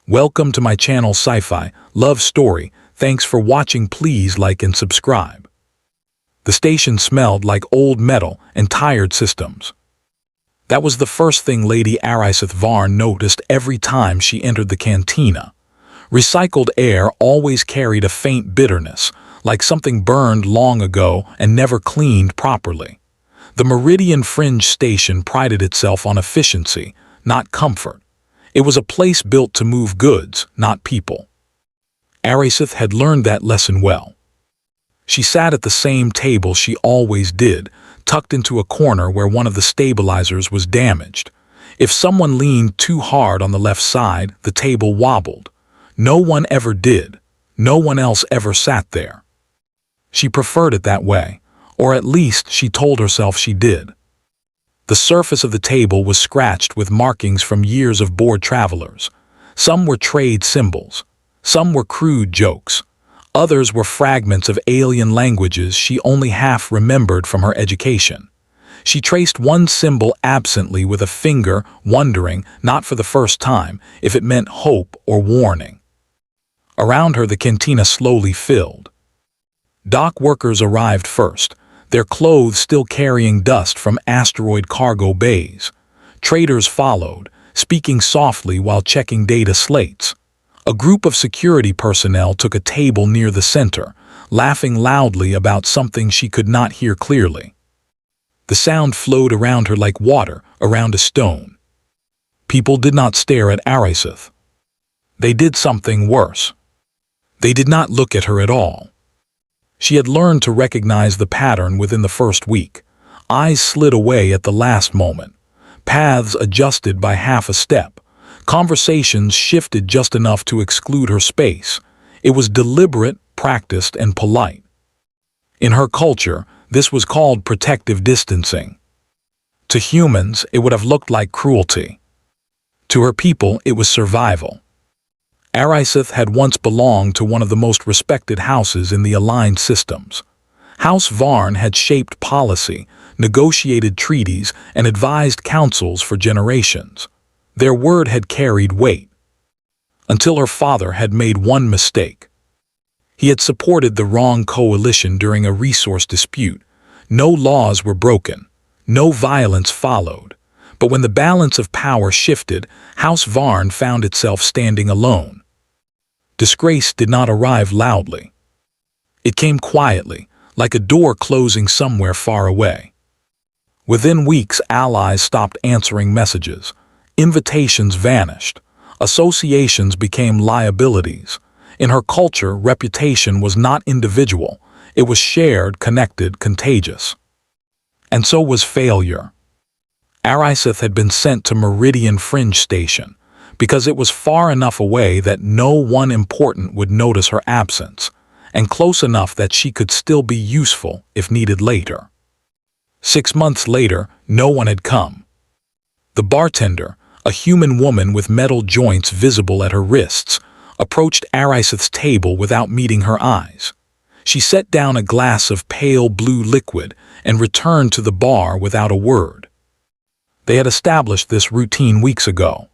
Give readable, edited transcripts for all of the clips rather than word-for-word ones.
Welcome to my channel Sci-Fi Love Story. Thanks for watching. Please like and subscribe. The station smelled like old metal and tired systems. That was the first thing Lady Ariseth Varn noticed every time she entered the cantina. Recycled air always carried a faint bitterness, like something burned long ago and never cleaned properly. The Meridian Fringe station prided itself on efficiency, not comfort. It was a place built to move goods, not people. Ariseth had learned that lesson well. She sat at the same table she always did, tucked into a corner where one of the stabilizers was damaged. If someone leaned too hard on the left side, the table wobbled. No one ever did. No one else ever sat there. She preferred it that way, or at least she told herself she did. The surface of the table was scratched with markings from years of bored travelers. Some were trade symbols. Some were crude jokes. Others were fragments of alien languages she only half remembered from her education. She traced one symbol absently with a finger, wondering, not for the first time, if it meant hope or warning. Around her the cantina slowly filled. Dock workers arrived first, their clothes still carrying dust from asteroid cargo bays. Traders followed, speaking softly while checking data slates. A group of security personnel took a table near the center, laughing loudly about something she could not hear clearly. The sound flowed around her like water around a stone. People did not stare at Ariseth. They did something worse. They did not look at her at all. She had learned to recognize the pattern within the first week. Eyes slid away at the last moment. Paths adjusted by half a step. Conversations shifted just enough to exclude her space. It was deliberate, practiced, and polite. In her culture, this was called protective distancing. To humans, it would have looked like cruelty. To her people, it was survival. Ariseth had once belonged to one of the most respected houses in the aligned systems. House Varn had shaped policy, negotiated treaties, and advised councils for generations. Their word had carried weight. Until her father had made one mistake. He had supported the wrong coalition during a resource dispute. No laws were broken. No violence followed. But when the balance of power shifted, House Varn found itself standing alone. Disgrace did not arrive loudly. It came quietly, like a door closing somewhere far away. Within weeks, allies stopped answering messages. Invitations vanished. Associations became liabilities. In her culture, reputation was not individual. It was shared, connected, contagious. And so was failure. Ariseth had been sent to Meridian Fringe Station, because it was far enough away that no one important would notice her absence, and close enough that she could still be useful if needed later. 6 months later, no one had come. The bartender, a human woman with metal joints visible at her wrists, approached Ariseth's table without meeting her eyes. She set down a glass of pale blue liquid and returned to the bar without a word. They had established this routine weeks ago.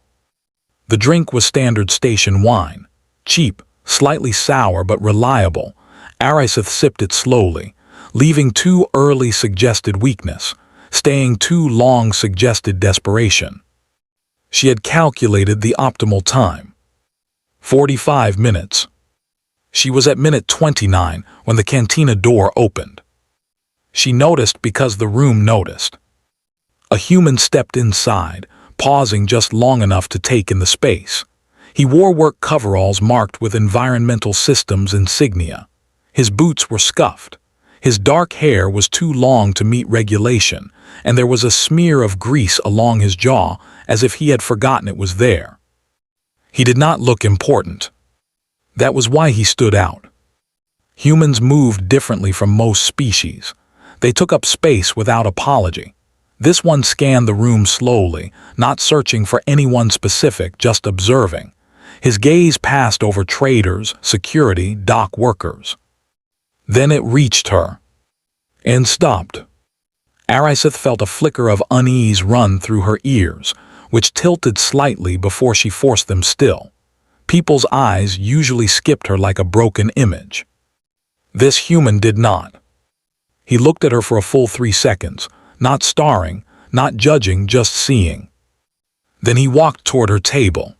The drink was standard station wine. Cheap, slightly sour but reliable. Ariseth sipped it slowly. Leaving too early suggested weakness. Staying too long suggested desperation. She had calculated the optimal time. 45 minutes. She was at minute 29 when the cantina door opened. She noticed because the room noticed. A human stepped inside, pausing just long enough to take in the space. He wore work coveralls marked with environmental systems insignia. His boots were scuffed. His dark hair was too long to meet regulation, and there was a smear of grease along his jaw as if he had forgotten it was there. He did not look important. That was why he stood out. Humans moved differently from most species. They took up space without apology. This one scanned the room slowly, not searching for anyone specific, just observing. His gaze passed over traders, security, dock workers. Then it reached her. And stopped. Ariseth felt a flicker of unease run through her ears, which tilted slightly before she forced them still. People's eyes usually skipped her like a broken image. This human did not. He looked at her for a full 3 seconds, not starring, not judging, just seeing. Then he walked toward her table.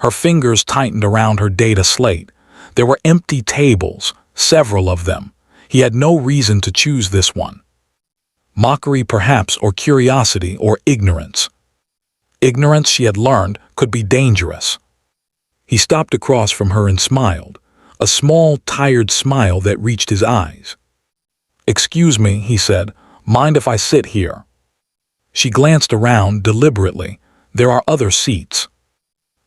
Her fingers tightened around her data slate. There were empty tables, several of them. He had no reason to choose this one. Mockery perhaps, or curiosity, or ignorance. Ignorance, she had learned, could be dangerous. He stopped across from her and smiled, a small, tired smile that reached his eyes. "Excuse me," he said, "mind if I sit here?" She glanced around deliberately. "There are other seats."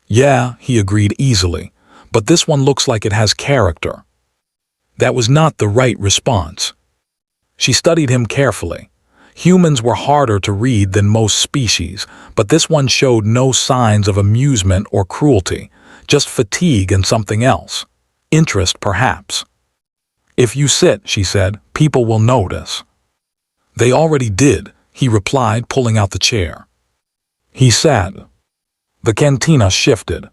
"Yeah," he agreed easily, "but this one looks like it has character." That was not the right response. She studied him carefully. Humans were harder to read than most species, but this one showed no signs of amusement or cruelty, just fatigue and something else. Interest, perhaps. "If you sit," she said, "people will notice." "They already did," he replied, pulling out the chair. He sat. The cantina shifted.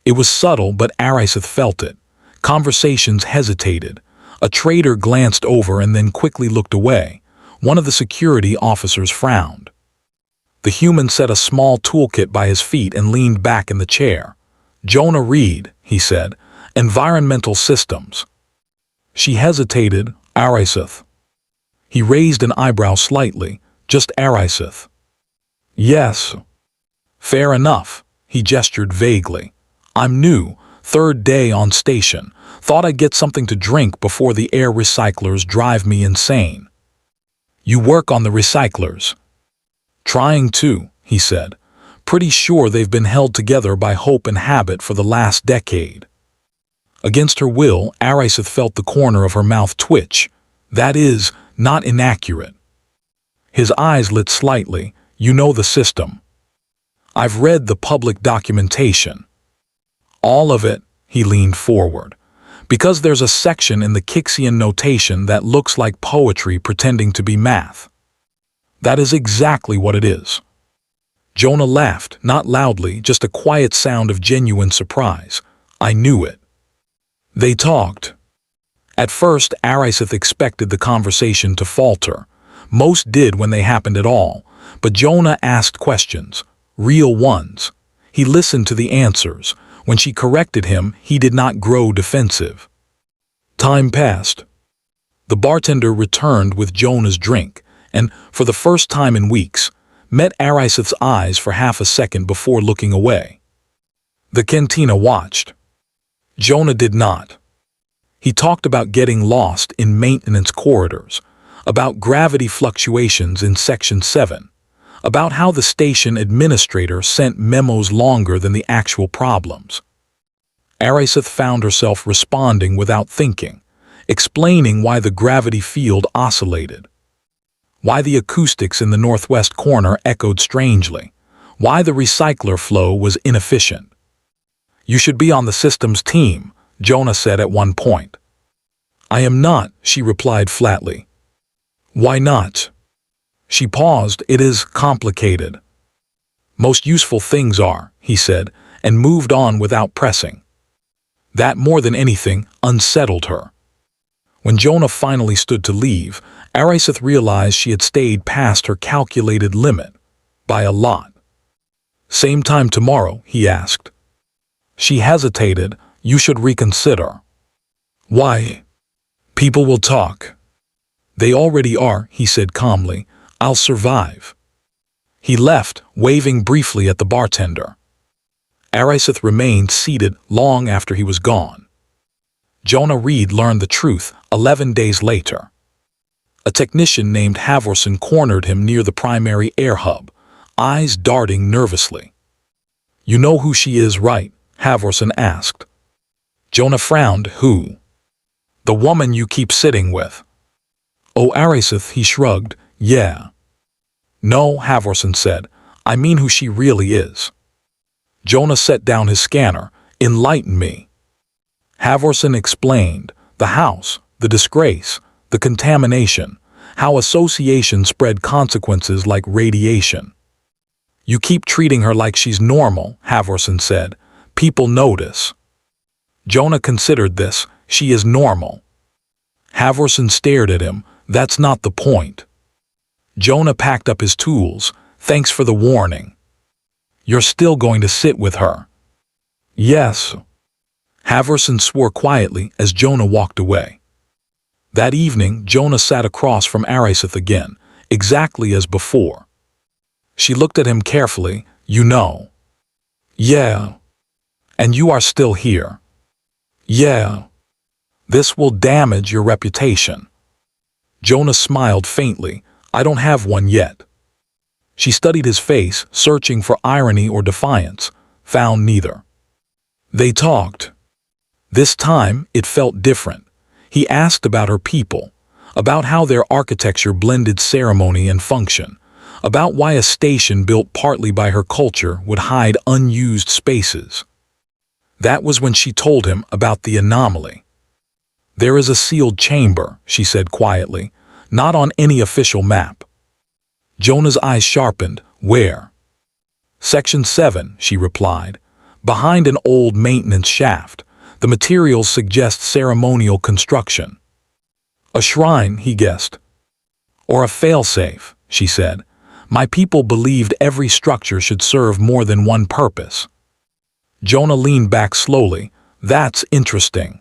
It was subtle, but Ariseth felt it. Conversations hesitated. A trader glanced over and then quickly looked away. One of the security officers frowned. The human set a small toolkit by his feet and leaned back in the chair. "Jonah Reed," he said, "Environmental Systems." She hesitated. "Ariseth." He raised an eyebrow slightly. "Just Ariseth." "Yes." "Fair enough." He gestured vaguely. "I'm new, 3rd day on station. Thought I'd get something to drink before the air recyclers drive me insane." "You work on the recyclers?" "Trying to," he said. "Pretty sure they've been held together by hope and habit for the last decade." Against her will, Ariseth felt the corner of her mouth twitch. That is, not inaccurate. His eyes lit slightly. "You know the system." "I've read the public documentation." "All of it?" He leaned forward. "Because there's a section in the Kixian notation that looks like poetry pretending to be math." "That is exactly what it is." Jonah laughed, not loudly, just a quiet sound of genuine surprise. "I knew it." They talked. At first, Ariseth expected the conversation to falter. Most did when they happened at all, but Jonah asked questions, real ones. He listened to the answers. When she corrected him, he did not grow defensive. Time passed. The bartender returned with Jonah's drink, and, for the first time in weeks, met Ariseth's eyes for half a second before looking away. The cantina watched. Jonah did not. He talked about getting lost in maintenance corridors, about gravity fluctuations in Section 7, about how the station administrator sent memos longer than the actual problems. Ariseth found herself responding without thinking, explaining why the gravity field oscillated, why the acoustics in the northwest corner echoed strangely, why the recycler flow was inefficient. "You should be on the systems team," Jonah said at one point. "I am not," she replied flatly. "Why not?" She paused. "It is complicated." "Most useful things are," he said, and moved on without pressing. That, more than anything, unsettled her. When Jonah finally stood to leave, Ariseth realized she had stayed past her calculated limit, by a lot. "Same time tomorrow?" he asked. She hesitated. "You should reconsider." "Why?" "People will talk." "They already are," he said calmly. "I'll survive." He left, waving briefly at the bartender. Ariseth remained seated long after he was gone. Jonah Reed learned the truth 11 days later. A technician named Havorson cornered him near the primary air hub, eyes darting nervously. "You know who she is, right?" Havorson asked. Jonah frowned. "Who?" "The woman you keep sitting with." "Oh, Ariseth," he shrugged. "Yeah." "No," Havorson said. "I mean who she really is." Jonah set down his scanner. "Enlighten me." Havorson explained. The house, the disgrace, the contamination, how association spread consequences like radiation. "You keep treating her like she's normal," Havorson said. People notice. Jonah considered this. She is normal. Halvorsen stared at him. That's not the point. Jonah packed up his tools. Thanks for the warning. You're still going to sit with her? Yes. Halvorsen swore quietly as Jonah walked away. That evening, Jonah sat across from Ariseth again, exactly as before. She looked at him carefully. You know. Yeah. And you are still here. Yeah. This will damage your reputation. Jonah smiled faintly. I don't have one yet. She studied his face, searching for irony or defiance, found neither. They talked. This time, it felt different. He asked about her people, about how their architecture blended ceremony and function, about why a station built partly by her culture would hide unused spaces. That was when she told him about the anomaly. There is a sealed chamber, she said quietly, not on any official map. Jonah's eyes sharpened. Where? Section 7, she replied. Behind an old maintenance shaft. The materials suggest ceremonial construction. A shrine, he guessed. Or a failsafe, she said. My people believed every structure should serve more than one purpose. Jonah leaned back slowly. That's interesting.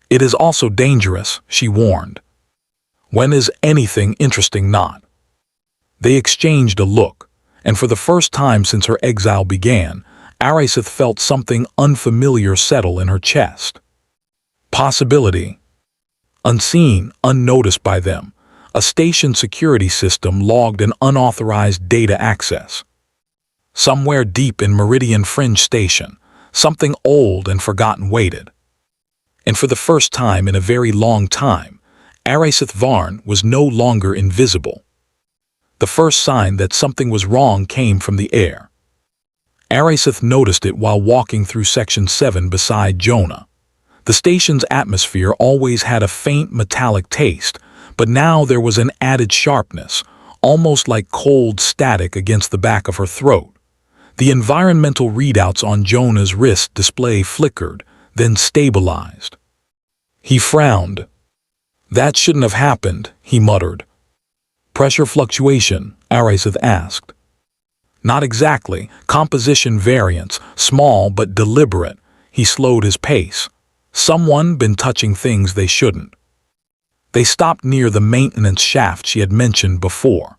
It is also dangerous, she warned. When is anything interesting not? They exchanged a look, and for the first time since her exile began, Ariseth felt something unfamiliar settle in her chest. Possibility. Unseen, unnoticed by them, a station security system logged an unauthorized data access. Somewhere deep in Meridian Fringe Station, something old and forgotten waited. And for the first time in a very long time, Ariseth Varn was no longer invisible. The first sign that something was wrong came from the air. Ariseth noticed it while walking through Section 7 beside Jonah. The station's atmosphere always had a faint metallic taste, but now there was an added sharpness, almost like cold static against the back of her throat. The environmental readouts on Jonah's wrist display flickered, then stabilized. He frowned. That shouldn't have happened, he muttered. Pressure fluctuation, Ariseth asked. Not exactly. Composition variance, small but deliberate. He slowed his pace. Someone been touching things they shouldn't. They stopped near the maintenance shaft she had mentioned before.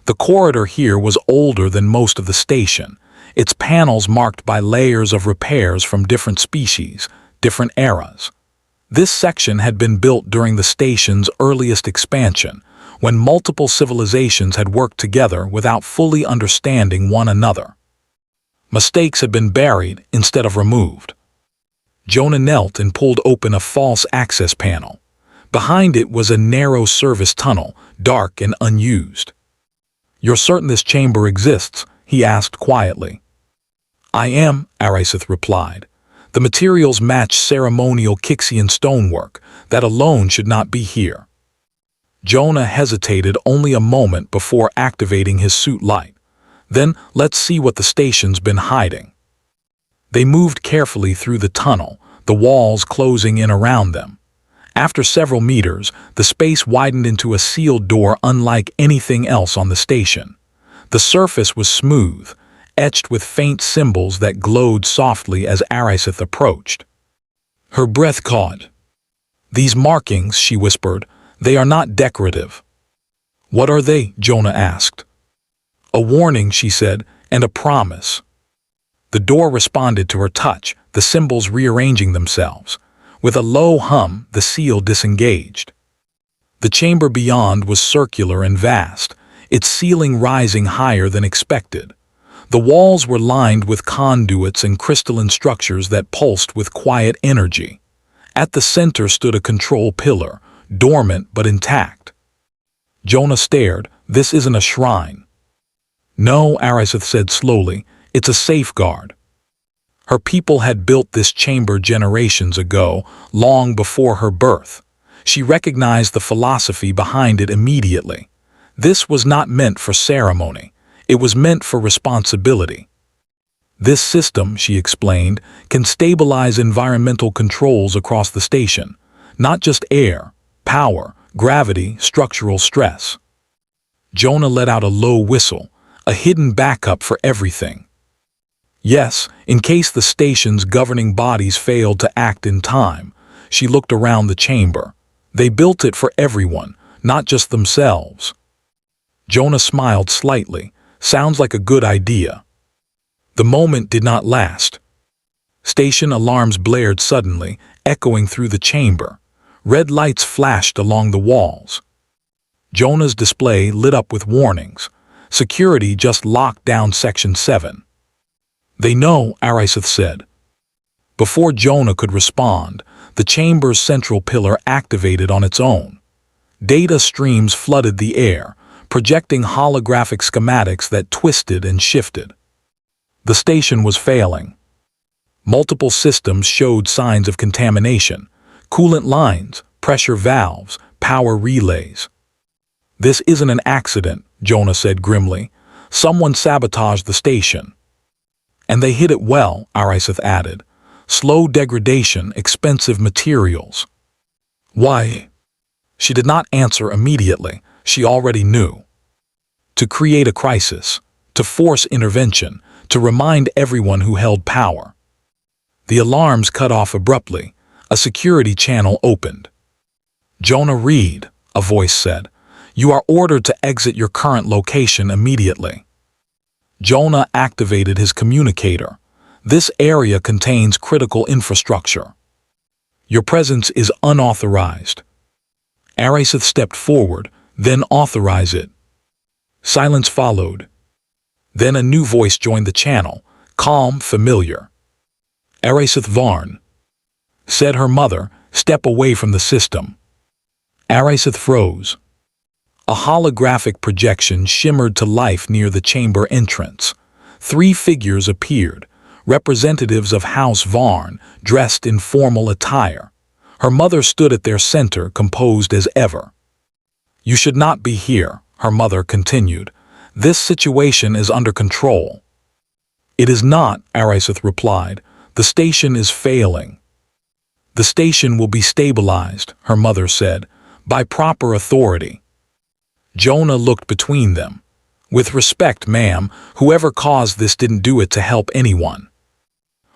The corridor here was older than most of the station, its panels marked by layers of repairs from different species, different eras. This section had been built during the station's earliest expansion, when multiple civilizations had worked together without fully understanding one another. Mistakes had been buried instead of removed. Jonah knelt and pulled open a false access panel. Behind it was a narrow service tunnel, dark and unused. You're certain this chamber exists? He asked quietly. I am, Ariseth replied. The materials match ceremonial Kixian stonework. That alone should not be here. Jonah hesitated only a moment before activating his suit light. Then, let's see what the station's been hiding. They moved carefully through the tunnel, the walls closing in around them. After several meters, the space widened into a sealed door unlike anything else on the station. The surface was smooth, etched with faint symbols that glowed softly as Ariseth approached. Her breath caught. These markings, she whispered, they are not decorative. What are they? Jonah asked. A warning, she said, and a promise. The door responded to her touch, the symbols rearranging themselves. With a low hum, the seal disengaged. The chamber beyond was circular and vast, its ceiling rising higher than expected. The walls were lined with conduits and crystalline structures that pulsed with quiet energy. At the center stood a control pillar, dormant but intact. Jonah stared. This isn't a shrine. No, Ariseth said slowly, it's a safeguard. Her people had built this chamber generations ago, long before her birth. She recognized the philosophy behind it immediately. This was not meant for ceremony. It was meant for responsibility. This system, she explained, can stabilize environmental controls across the station, not just air, power, gravity, structural stress. Jonah let out a low whistle, a hidden backup for everything. Yes, in case the station's governing bodies failed to act in time. She looked around the chamber. They built it for everyone, not just themselves. Jonah smiled slightly. Sounds like a good idea. The moment did not last. Station alarms blared suddenly, echoing through the chamber. Red lights flashed along the walls. Jonah's display lit up with warnings. Security just locked down Section 7. They know, Ariseth said. Before Jonah could respond, the chamber's central pillar activated on its own. Data streams flooded the air, projecting holographic schematics that twisted and shifted. The station was failing. Multiple systems showed signs of contamination: coolant lines, pressure valves, power relays. This isn't an accident, Jonah said grimly. Someone sabotaged the station. And they hid it well, Ariseth added. Slow degradation, expensive materials. Why? She did not answer immediately. She already knew. To create a crisis, to force intervention, to remind everyone who held power. The alarms cut off abruptly. A security channel opened. Jonah Reed, a voice said, you are ordered to exit your current location immediately. Jonah activated his communicator. This area contains critical infrastructure. Your presence is unauthorized. Ariseth stepped forward, then authorize it. Silence followed. Then a new voice joined the channel, calm, familiar. Ariseth Varn, said her mother, step away from the system. Ariseth froze. A holographic projection shimmered to life near the chamber entrance. 3 figures appeared, representatives of House Varn, dressed in formal attire. Her mother stood at their center, composed as ever. You should not be here, her mother continued. This situation is under control. It is not, Ariseth replied. The station is failing. The station will be stabilized, her mother said, by proper authority. Jonah looked between them. With respect, ma'am, whoever caused this didn't do it to help anyone.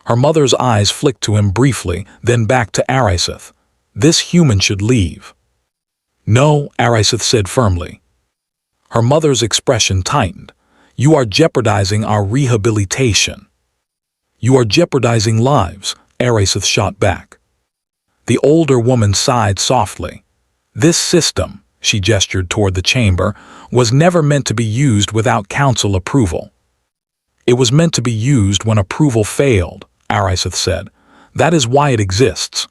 Her mother's eyes flicked to him briefly, then back to Ariseth. This human should leave. No, Ariseth said firmly. Her mother's expression tightened. You are jeopardizing our rehabilitation. You are jeopardizing lives, Ariseth shot back. The older woman sighed softly. This system, she gestured toward the chamber, was never meant to be used without council approval. It was meant to be used when approval failed, Ariseth said. That is why it exists.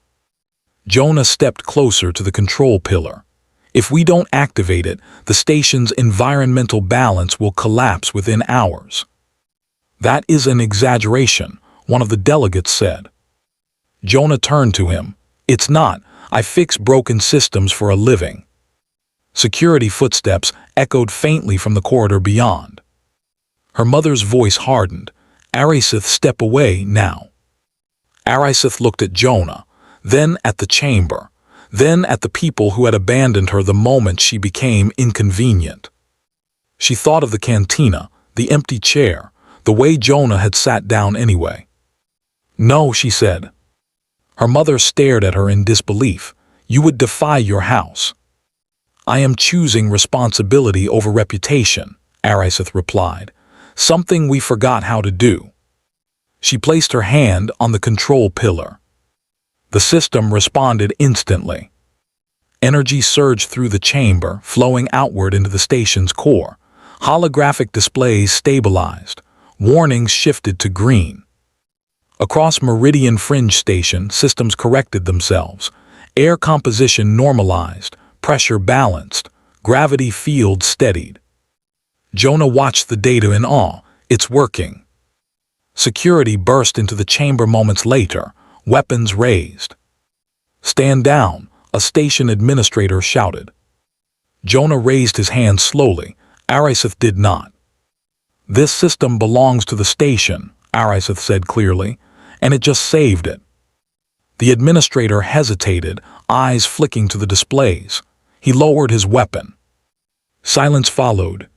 Jonah stepped closer to the control pillar. If we don't activate it, the station's environmental balance will collapse within hours. That is an exaggeration, one of the delegates said. Jonah turned to him. It's not. I fix broken systems for a living. Security footsteps echoed faintly from the corridor beyond. Her mother's voice hardened. Ariseth, step away now. Ariseth looked at Jonah, then at the chamber, then at the people who had abandoned her the moment she became inconvenient. She thought of the cantina, the empty chair, the way Jonah had sat down anyway. No, she said. Her mother stared at her in disbelief. You would defy your house. I am choosing responsibility over reputation, Ariseth replied. Something we forgot how to do. She placed her hand on the control pillar. The system responded instantly. Energy surged through the chamber, flowing outward into the station's core. Holographic displays stabilized. Warnings shifted to green. Across Meridian Fringe Station, systems corrected themselves. Air composition normalized, pressure balanced, gravity field steadied. Jonah watched the data in awe. It's working. Security burst into the chamber moments later, weapons raised. Stand down, a station administrator shouted. Jonah raised his hand slowly. Ariseth did not. This system belongs to the station, Ariseth said clearly, and it just saved it. The administrator hesitated, eyes flicking to the displays. He lowered his weapon. Silence followed.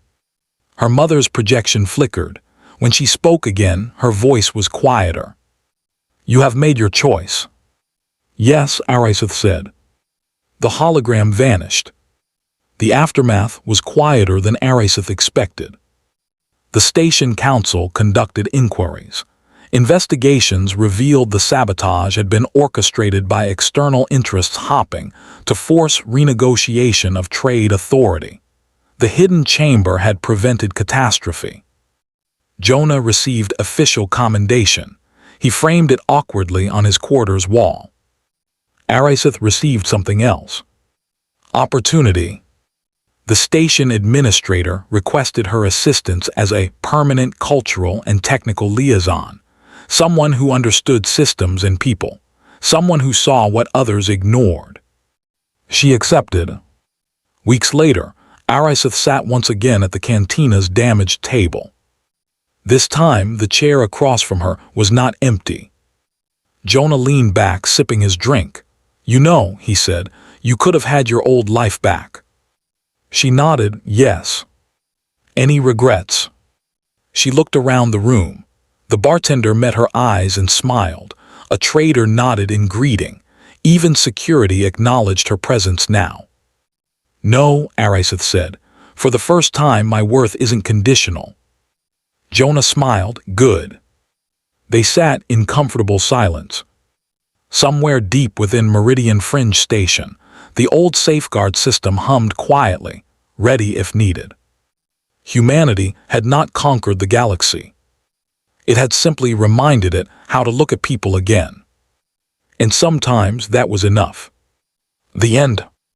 Her mother's projection flickered. When she spoke again, her voice was quieter. You have made your choice. Yes, Ariseth said. The hologram vanished. The aftermath was quieter than Ariseth expected. The station council conducted inquiries. Investigations revealed the sabotage had been orchestrated by external interests hopping to force renegotiation of trade authority. The hidden chamber had prevented catastrophe. Jonah received official commendation. He framed it awkwardly on his quarters wall. Ariseth received something else. Opportunity. The station administrator requested her assistance as a permanent cultural and technical liaison, someone who understood systems and people, someone who saw what others ignored. She accepted. Weeks later, Ariseth sat once again at the cantina's damaged table. This time, the chair across from her was not empty. Jonah leaned back, sipping his drink. You know, he said, you could have had your old life back. She nodded, yes. Any regrets? She looked around the room. The bartender met her eyes and smiled. A trader nodded in greeting. Even security acknowledged her presence now. No, Ariseth said. For the first time, my worth isn't conditional. Jonah smiled. Good. They sat in comfortable silence. Somewhere deep within Meridian Fringe Station, the old safeguard system hummed quietly, ready if needed. Humanity had not conquered the galaxy. It had simply reminded it how to look at people again. And sometimes that was enough. The end.